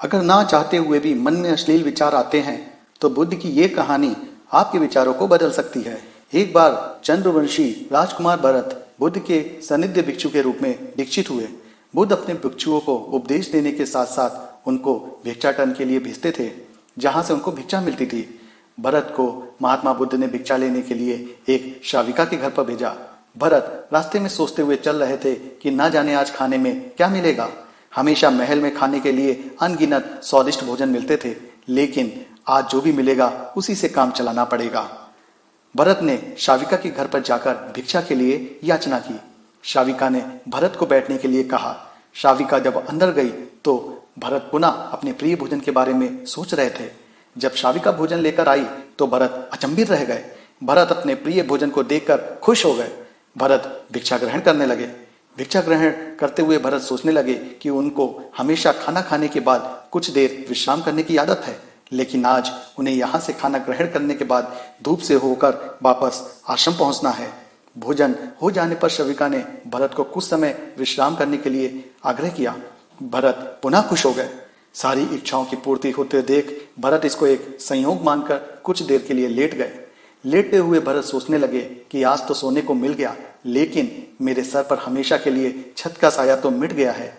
अगर ना चाहते हुए भी मन में अश्लील विचार आते हैं तो बुद्ध की ये कहानी आपके विचारों को बदल सकती है। एक बार चंद्रवंशी राजकुमार भरत बुद्ध के सानिध्य भिक्षु के रूप में दीक्षित हुए। बुद्ध अपने भिक्षुओं को उपदेश देने के साथ साथ उनको भिक्षाटन के लिए भेजते थे, जहां से उनको भिक्षा मिलती थी। भरत को महात्मा बुद्ध ने भिक्षा लेने के लिए एक श्राविका के घर पर भेजा। भरत रास्ते में सोचते हुए चल रहे थे कि ना जाने आज खाने में क्या मिलेगा। हमेशा महल में खाने के लिए अनगिनत स्वादिष्ट भोजन मिलते थे, लेकिन आज जो भी मिलेगा उसी से काम चलाना पड़ेगा। भरत ने श्राविका के घर पर जाकर भिक्षा के लिए याचना की। श्राविका ने भरत को बैठने के लिए कहा। श्राविका जब अंदर गई तो भरत पुनः अपने प्रिय भोजन के बारे में सोच रहे थे। जब श्राविका भोजन लेकर आई तो भरत अचंभित रह गए। भरत अपने प्रिय भोजन को देखकर खुश हो गए। भरत भिक्षा ग्रहण करने लगे। भिक्षा ग्रहण करते हुए भरत सोचने लगे कि उनको हमेशा खाना खाने के बाद कुछ देर विश्राम करने की आदत है, लेकिन आज उन्हें यहाँ से खाना ग्रहण करने के बाद धूप से होकर वापस आश्रम पहुंचना है। भोजन हो जाने पर श्राविका ने भरत को कुछ समय विश्राम करने के लिए आग्रह किया। भरत पुनः खुश हो गए। सारी इच्छाओं की पूर्ति होते देख भरत इसको एक संयोग मानकर कुछ देर के लिए लेट गए। लेटते हुए भरत सोचने लगे कि आज तो सोने को मिल गया, लेकिन मेरे सर पर हमेशा के लिए छत का साया तो मिट गया है।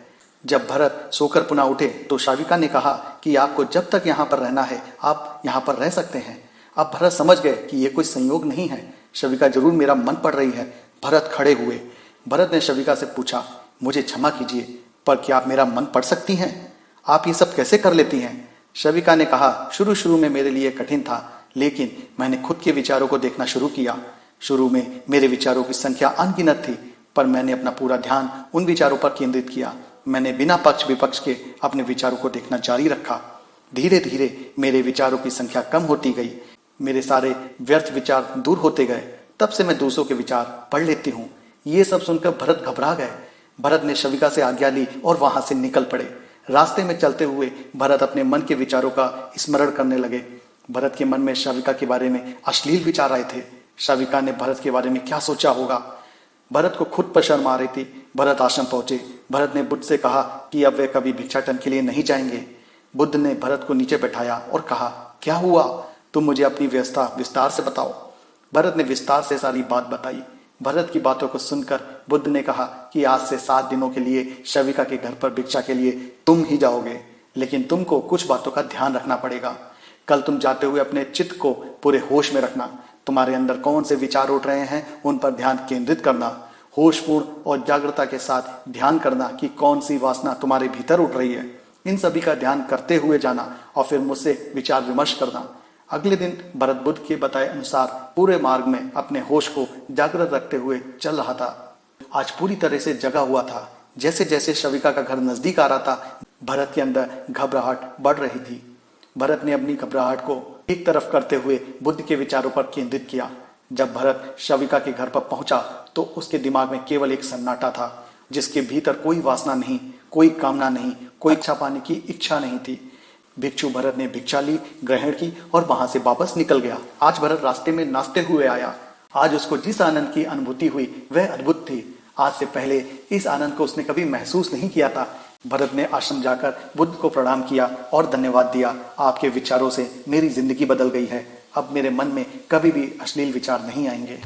जब भरत सोकर पुनः उठे तो श्राविका ने कहा कि आपको जब तक यहाँ पर रहना है आप यहाँ पर रह सकते हैं। अब भरत समझ गए कि ये कोई संयोग नहीं है, श्राविका जरूर मेरा मन पढ़ रही है। भरत खड़े हुए। भरत ने श्राविका से पूछा, मुझे क्षमा कीजिए, पर क्या आप मेरा मन पढ़ सकती हैं? आप ये सब कैसे कर लेती हैं? श्राविका ने कहा, शुरू शुरू में मेरे लिए कठिन था, लेकिन मैंने खुद के विचारों को देखना शुरू किया। शुरू में मेरे विचारों की संख्या अनगिनत थी, पर मैंने अपना पूरा ध्यान उन विचारों पर केंद्रित किया। मैंने बिना पक्ष विपक्ष के अपने विचारों को देखना जारी रखा। धीरे धीरे मेरे विचारों की संख्या कम होती गई। मेरे सारे व्यर्थ विचार दूर होते गए। तब से मैं दूसरों के विचार पढ़ लेती हूँ। ये सब सुनकर भरत घबरा गए। भरत ने श्राविका से आज्ञा ली और वहां से निकल पड़े। रास्ते में चलते हुए भरत अपने मन के विचारों का स्मरण करने लगे। भरत के मन में श्राविका के बारे में अश्लील विचार आए थे। श्राविका ने भरत के बारे में क्या सोचा होगा? भरत को खुद पर शर्म आ रही थी। भरत आश्रम पहुंचे। भरत ने बुद्ध से कहा कि अब वे कभी भिक्षाटन के लिए नहीं जाएंगे। बुद्ध ने भरत को नीचे बैठाया और कहा, क्या हुआ? तुम मुझे अपनी व्यवस्था विस्तार से बताओ। भरत ने विस्तार से सारी बात बताई। भरत की बातों को सुनकर बुद्ध ने कहा कि आज से 7 दिनों के लिए श्राविका के घर पर भिक्षा के लिए तुम ही जाओगे, लेकिन तुमको कुछ बातों का ध्यान रखना पड़ेगा। कल तुम जाते हुए अपने चित्त को पूरे होश में रखना। तुम्हारे अंदर कौन से विचार उठ रहे हैं उन पर ध्यान केंद्रित करना। होशपूर्ण और जागरूकता के साथ ध्यान करना कि कौन सी वासना तुम्हारे भीतर उठ रही है। इन सभी का ध्यान करते हुए जाना और फिर मुझसे विचार विमर्श करना। अगले दिन भरत बुद्ध के बताए अनुसार पूरे मार्ग में अपने होश को जागृत रखते हुए चल रहा था। आज पूरी तरह से जगा हुआ था। जैसे जैसे श्राविका का घर नजदीक आ रहा था, भरत के अंदर घबराहट बढ़ रही थी। भरत ने अपनी घबराहट को एक तरफ करते हुए बुद्ध के विचारों पर केंद्रित किया। जब भरत श्राविका के घर पर पहुंचा तो उसके दिमाग में केवल एक सन्नाटा था, जिसके भीतर कोई वासना नहीं, कोई कामना नहीं, कोई इच्छा पाने की इच्छा नहीं थी। भिक्षु भरत ने भिक्षा ली, ग्रहण की और वहां से वापस निकल गया। आज भरत रास्ते में नाचते हुए आया। आज उसको जिस आनंद की अनुभूति हुई वह अद्भुत थी। आज से पहले इस आनंद को उसने कभी महसूस नहीं किया था। भरत ने आश्रम जाकर बुद्ध को प्रणाम किया और धन्यवाद दिया। आपके विचारों से मेरी जिंदगी बदल गई है। अब मेरे मन में कभी भी अश्लील विचार नहीं आएंगे।